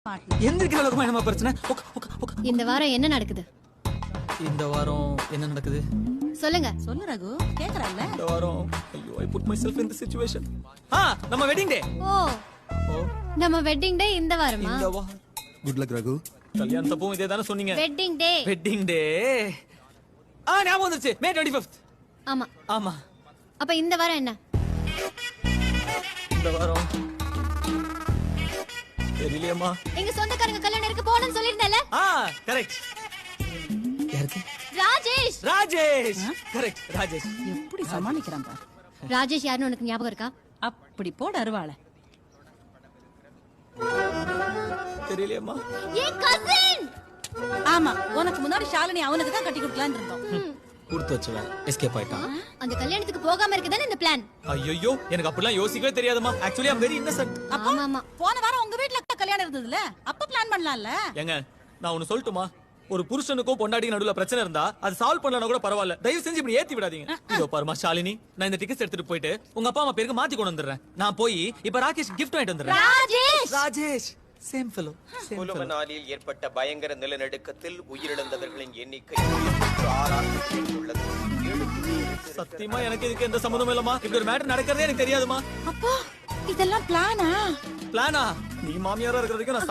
எந்திரிக்கிற அளவுக்கு என்னமா பிரச்சனை? இந்த வாரம் என்ன நடக்குது? இந்த வாரம் என்ன நடக்குது? சொல்லுங்க. சொல்லு ரகு, கேக்குறல்ல? இந்த வாரம் ஐயோ I put myself in the situation. நம்ம வெட்டிங் டே. ஓ நம்ம வெட்டிங் டே இந்த வாரமா? இந்த வாரம். Good luck Raghu. கல்யாணத்தப்போ இதே தான சொன்னீங்க. Wedding day. Wedding day. ஞாபகம் வந்துருச்சு. மே 25th. ஆமா. ஆமா. அப்ப இந்த வாரம் என்ன? இந்த வாரம் தெரியலையேம்மா. எங்க சொந்தக்காரங்க கல்யாணம் இருக்கு போணும்னு சொல்லிருந்தல? கரெக்ட். யாருக்கு? ராஜேஷ். ராஜேஷ். கரெக்ட், ராஜேஷ். எப்படி சமாளிக்கிறான் பாரு. ராஜேஷ் யாருன்னு உனக்கு ஞாபகம் இருக்கா? அப்படி போட அருவாள. தெரியலையேம்மா. ஏன் கசின்? ஆமா, உனக்கு முன்னாடி ஷாலினி அவனுக்கு தான் கட்டி கொடுக்கலாம்னு இருந்தோம். கொடுத்து வச்சவன் எஸ்கேப் ஆயிட்டான். அந்த கல்யாணத்துக்கு போகாம இருக்கதானே இந்த பிளான். ஐயோ எனக்கு அப்படிலாம் யோசிக்கவே தெரியாதுமா. Actually I am very innocent. ஆமா ஆமா. போன வாரம் உங்க வீட்ல கல்யாணம் இருந்ததுல, அப்ப பிளான் பண்ணலாம்ல. ஏங்க நான் ஒன்னு சொல்லட்டுமா? ஒரு புருஷனுக்கோ பொண்டாட்டிக்கு நடுவுல பிரச்சனை இருந்தா அது சால்வ் பண்ணலனா கூட பரவாயில்ல. தயவு செஞ்சு இப்படி ஏத்தி விடாதீங்க. இதோ பாருமா ஷாலினி, நான் இந்த டிக்கெட்ஸ் எடுத்துட்டு போயிட்டு உங்க அப்பா அம்மா பேருக்கு மாத்தி கொண்டு வந்துடுறேன். நான் போய் இப்ப ராகேஷ் கிஃப்ட் வாங்கிட்டு வந்துடுறேன். ராஜேஷ். Rajesh same fellow. புலுமனாலில் ஏற்பட்ட பயங்கர நிலநடுக்கத்தில் உயிரிழந்தவர்களின் எண்ணிக்கை 6 ஆக உயர்ந்துள்ளது. சத்தியமா எனக்கு இதுக்கு எந்த சம்மந்தமும் இல்லமா. இப்படி ஒரு மேட்டர் நடக்கிறதே எனக்கு தெரியாதுமா. அப்பா இதெல்லாம் பிளானா? பிளானா? நீ மாமியாரா இருக்கிற வரைக்கும் நான்